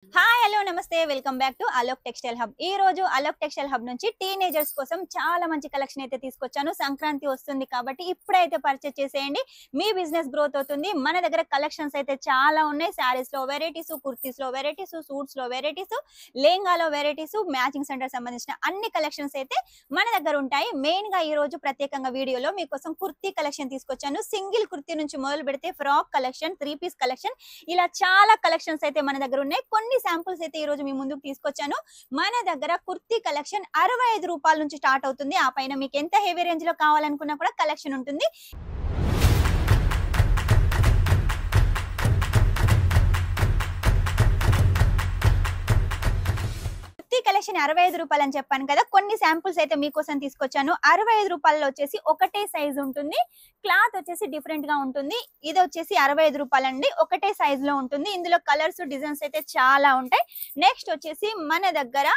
Hi hello నమస్తే welcome back to Alok textile hub. ఈ రోజు అలోక్ టెక్స్టైల్ హబ్ నుంచి టీనేజర్స్ కోసం చాలా మంచి కలెక్షన్ అయితే తీసుకొచ్చాను. సంక్రాంతి వస్తుంది కాబట్టి ఇప్పుడైతే పర్చేస్ చేసేయండి, మీ బిజినెస్ గ్రోత్ అవుతుంది. మన దగ్గర కలెక్షన్స్ అయితే చాలా ఉన్నాయి. శారీస్ లో వెరైటీస్, కుర్తీస్ లో వెరైటీస్, సూట్స్ లో వెరైటీస్, లెహంగాలో వెరైటీస్, మ్యాచింగ్ సెంటర్ సంబంధించిన అన్ని కలెక్షన్స్ అయితే మన దగ్గర ఉంటాయి. మెయిన్ గా ఈ రోజు ప్రత్యేకంగా వీడియోలో మీకోసం కుర్తీ కలెక్షన్ తీసుకొచ్చాను. సింగిల్ కుర్తీ నుంచి మొదలు పెడితే ఫ్రాక్ కలెక్షన్, 3 పీస్ కలెక్షన్, ఇలా చాలా కలెక్షన్స్ అయితే మన దగ్గర ఉన్నాయి. కొన్ని శాంపుల్స్ అయితే ఈ రోజు మీ ముందుకు తీసుకొచ్చాను. మన దగ్గర కుర్తీ కలెక్షన్ 65 రూపాయల నుంచి స్టార్ట్ అవుతుంది. ఆ పైన మీకు ఎంత హెవీ రేంజ్ లో కావాలనుకున్నా కూడా కలెక్షన్ ఉంటుంది. కలెక్షన్ 65 రూపాయలు అని చెప్పాను కదా, కొన్ని శాంపుల్స్ అయితే మీకోసం తీసుకొచ్చాను. 65 రూపాయల్లో వచ్చేసి ఒకటే సైజ్ ఉంటుంది, క్లాత్ వచ్చేసి డిఫరెంట్ గా ఉంటుంది. ఇది వచ్చేసి 65 రూపాయలండి, ఒకటే సైజ్ లో ఉంటుంది. ఇందులో కలర్స్, డిజైన్స్ అయితే చాలా ఉంటాయి. నెక్స్ట్ వచ్చేసి మన దగ్గర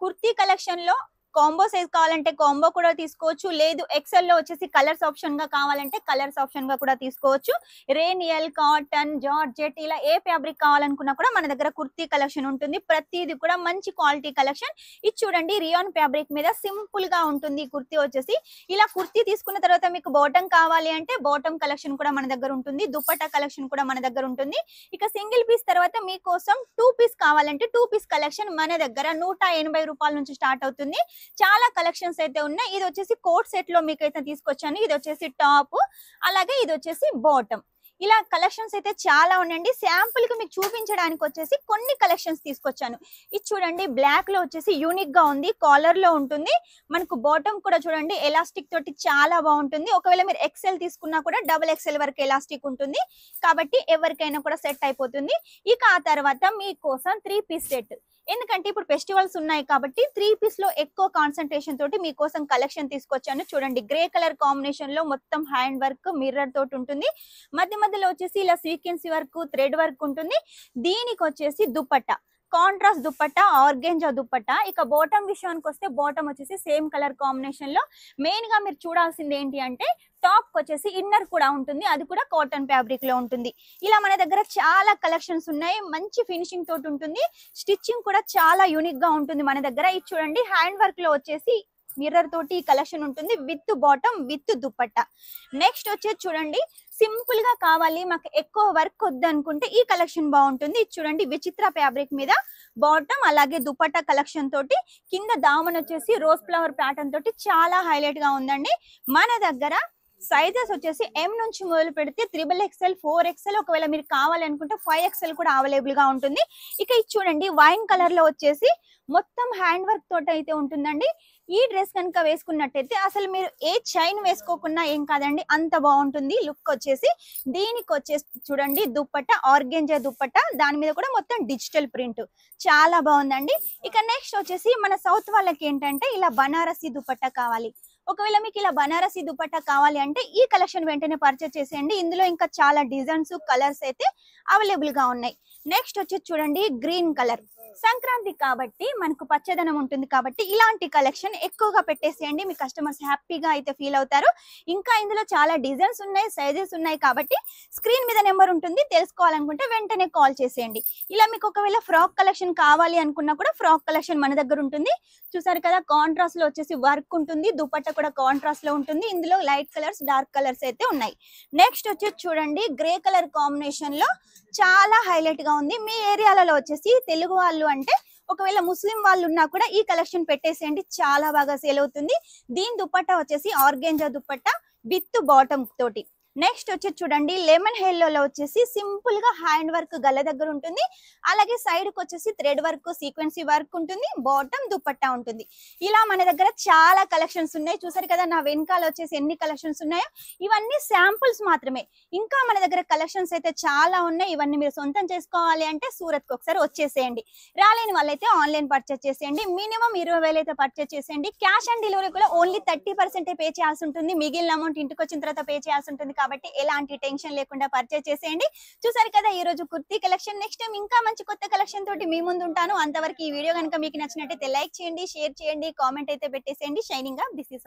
కుర్తీ కలెక్షన్ లో కాంబో సైజ్ కావాలంటే కాంబో కూడా తీసుకోవచ్చు, లేదు ఎక్సెల్ లో వచ్చేసి కలర్స్ ఆప్షన్ గా కావాలంటే కలర్స్ ఆప్షన్ గా కూడా తీసుకోవచ్చు. రేనియల్, కాటన్, జార్జెట్, ఇలా ఏ ఫ్యాబ్రిక్ కావాలనుకున్నా కూడా మన దగ్గర కుర్తీ కలెక్షన్ ఉంటుంది. ప్రతిది కూడా మంచి క్వాలిటీ కలెక్షన్. ఇది చూడండి, రియాన్ ఫ్యాబ్రిక్ మీద సింపుల్ గా ఉంటుంది కుర్తీ వచ్చేసి. ఇలా కుర్తీ తీసుకున్న తర్వాత మీకు బాటమ్ కావాలి అంటే బాటమ్ కలెక్షన్ కూడా మన దగ్గర ఉంటుంది. దుపట్టా కలెక్షన్ కూడా మన దగ్గర ఉంటుంది. ఇక సింగిల్ పీస్ తర్వాత మీకోసం 2 పీస్ కావాలంటే 2 పీస్ కలెక్షన్ మన దగ్గర 180 రూపాయల నుంచి స్టార్ట్ అవుతుంది. చాలా కలెక్షన్స్ అయితే ఉన్నాయి. ఇది వచ్చేసి కోట్ సెట్ లో మీకు అయితే తీసుకొచ్చాను. ఇది వచ్చేసి టాప్, అలాగే ఇది వచ్చేసి బాటమ్. ఇలా కలెక్షన్స్ అయితే చాలా ఉన్నాయండి. శాంపుల్ కి మీకు చూపించడానికి వచ్చేసి కొన్ని కలెక్షన్స్ తీసుకొచ్చాను. ఇది చూడండి, బ్లాక్ లో వచ్చేసి యూనిక్ గా ఉంది, కాలర్ లో ఉంటుంది. మనకు బాటమ్ కూడా చూడండి ఎలాస్టిక్ తోటి చాలా బాగుంటుంది. ఒకవేళ మీరు ఎక్సెల్ తీసుకున్నా కూడా డబుల్ ఎక్సెల్ వరకు ఎలాస్టిక్ ఉంటుంది, కాబట్టి ఎవరికైనా కూడా సెట్ అయిపోతుంది. ఇక ఆ తర్వాత మీకోసం 3 పీస్ సెట్, ఎందుకంటే ఇప్పుడు ఫెస్టివల్స్ ఉన్నాయి కాబట్టి 3 పీస్ లో ఎక్కువ కాన్సన్ట్రేషన్ తోటి మీకోసం కలెక్షన్ తీసుకొచ్చాను. చూడండి, గ్రే కలర్ కాంబినేషన్ లో మొత్తం హ్యాండ్ వర్క్, మిర్రర్ తోటి ఉంటుంది. మధ్య మధ్యలో వచ్చేసి ఇలా సీక్వెన్సీ వర్క్, థ్రెడ్ వర్క్ ఉంటుంది. దీనికి వచ్చేసి దుపట్టా, కాంట్రాస్ట్ దుపట్టా, ఆర్గెంజా దుపట్టా. ఇక బాటమ్ విషయానికి వస్తే బాటమ్ వచ్చేసి సేమ్ కలర్ కాంబినేషన్ లో. మెయిన్ గా మీరు చూడాల్సింది ఏంటి అంటే టాప్ వచ్చేసి ఇన్నర్ కూడా ఉంటుంది, అది కూడా కాటన్ ఫ్యాబ్రిక్ లో ఉంటుంది. ఇలా మన దగ్గర చాలా కలెక్షన్స్ ఉన్నాయి. మంచి ఫినిషింగ్ తోటి ఉంటుంది. స్టిచ్చింగ్ కూడా చాలా యూనిక్ గా ఉంటుంది మన దగ్గర. ఇది చూడండి, హ్యాండ్ వర్క్ లో వచ్చేసి మిర్రర్ తోటి కలెక్షన్ ఉంటుంది, with bottom, with dupatta. Next వచ్చేసి చూడండి, సింపుల్ గా కావాలి, మాకు ఎక్కువ వర్క్ వద్దు అనుకుంటే ఈ కలెక్షన్ బాగుంటుంది. ఇది చూడండి, విచిత్ర ఫ్యాబ్రిక్ మీద బాటమ్, అలాగే దుపట్టా కలెక్షన్ తోటి, కింద దామన్ వచ్చేసి రోజ్ ఫ్లవర్ ప్యాటర్న్ తోటి చాలా హైలైట్ గా ఉందండి. మన దగ్గర సైజెస్ వచ్చేసి ఎం నుంచి మొదలు పెడితే 3XL, 4XL, ఒకవేళ మీరు కావాలనుకుంటే 5XL కూడా అవైలబుల్ గా ఉంటుంది. ఇక ఇది చూడండి, వైన్ కలర్ లో వచ్చేసి మొత్తం హ్యాండ్ వర్క్ తోటి అయితే ఉంటుందండి. ఈ డ్రెస్ కనుక వేసుకున్నట్టయితే అసలు మీరు ఏ చైన్ వేసుకోకున్నా ఏం కాదండి, అంత బాగుంటుంది లుక్ వచ్చేసి. దీనికి వచ్చేసి చూడండి, దుపట్టా ఆర్గెంజా దుపట్టా, దాని మీద కూడా మొత్తం డిజిటల్ ప్రింట్, చాలా బాగుందండి. ఇక నెక్స్ట్ వచ్చేసి మన సౌత్ వాళ్ళకి ఏంటంటే ఇలా బనారసి దుపట్టా కావాలి. ఒకవేళ మీకు ఇలా బనారసి దుపట్టా కావాలి అంటే ఈ కలెక్షన్ వెంటనే పర్చేస్ చేసేయండి. ఇందులో ఇంకా చాలా డిజైన్స్, కలర్స్ అయితే అవైలబుల్ గా ఉన్నాయి. నెక్స్ట్ వచ్చేసి చూడండి, గ్రీన్ కలర్. సంక్రాంతి కాబట్టి మనకు పచ్చదనం ఉంటుంది కాబట్టి ఇలాంటి కలెక్షన్ ఎక్కువగా పెట్టేసేయండి, మీ కస్టమర్స్ హ్యాపీగా అయితే ఫీల్ అవుతారు. ఇంకా ఇందులో చాలా డిజైన్స్ ఉన్నాయి, సైజెస్ ఉన్నాయి కాబట్టి స్క్రీన్ మీద నెంబర్ ఉంటుంది, తెలుసుకోవాలనుకుంటే వెంటనే కాల్ చేసేయండి. ఇలా మీకు ఒకవేళ ఫ్రాక్ కలెక్షన్ కావాలి అనుకున్నా కూడా ఫ్రాక్ కలెక్షన్ మన దగ్గర ఉంటుంది. చూసారు కదా, కాంట్రాస్ట్ లో వచ్చేసి వర్క్ ఉంటుంది, దుపట్టా కూడా కాంట్రాస్ట్ లో ఉంటుంది. ఇందులో లైట్ కలర్స్, డార్క్ కలర్స్ అయితే ఉన్నాయి. నెక్స్ట్ వచ్చేసి చూడండి, గ్రే కలర్ కాంబినేషన్ లో చాలా హైలైట్ గా ఉంది. మీ ఏరియాలలో వచ్చేసి తెలుగు వాళ్ళు అంటే ఒకవేళ ముస్లిం వాళ్ళు ఉన్నా కూడా ఈ కలెక్షన్ పెట్టేసేయండి, చాలా బాగా సేల్ అవుతుంది. దీని దుపట్టా వచ్చేసి ఆర్గెంజా దుపట్టా విత్ బాటమ్ తోటి. నెక్స్ట్ వచ్చేసి చూడండి, లెమన్ హెల్లో వచ్చేసి సింపుల్ గా హ్యాండ్ వర్క్ గల్ల దగ్గర ఉంటుంది, అలాగే సైడ్ కి వచ్చేసి థ్రెడ్ వర్క్, సీక్వెన్సీ వర్క్ ఉంటుంది, బాటమ్ దుపట్టా ఉంటుంది. ఇలా మన దగ్గర చాలా కలెక్షన్స్ ఉన్నాయి. చూసారు కదా నా వెనకాల వచ్చేసి ఎన్ని కలెక్షన్స్ ఉన్నాయో. ఇవన్నీ శాంపుల్స్ మాత్రమే, ఇంకా మన దగ్గర కలెక్షన్స్ అయితే చాలా ఉన్నాయి. ఇవన్నీ మీరు సొంతం చేసుకోవాలి అంటే సూరత్ కి ఒకసారి వచ్చేసేయండి. రాలేని వాళ్ళైతే ఆన్లైన్ పర్చేస్ చేసేయండి. మినిమం 20,000 అయితే పర్చేస్ చేసేయండి. క్యాష్ ఆన్ డెలివరీ కూడా ఓన్లీ 30% పే చేయాల్సి ఉంటుంది. మిగిలిన అమౌంట్ ఇంటికి వచ్చిన తర్వాత పే చేయాల్సి ఉంటుంది. కాబట్టి ఎలాంటి టెన్షన్ లేకుండా పర్చేస్ చేసేయండి. చూసారు కదా ఈ రోజు కుర్తీ కలెక్షన్. నెక్స్ట్ టైం ఇంకా మంచి కొత్త కలెక్షన్ తోటి మీ ముందు ఉంటాను. అంతవరకు ఈ వీడియో కనుక మీకు నచ్చినట్టయితే లైక్ చేయండి, షేర్ చేయండి, కామెంట్ అయితే పెట్టేసేయండి. షైనింగ్ గా దిస్ ఈస్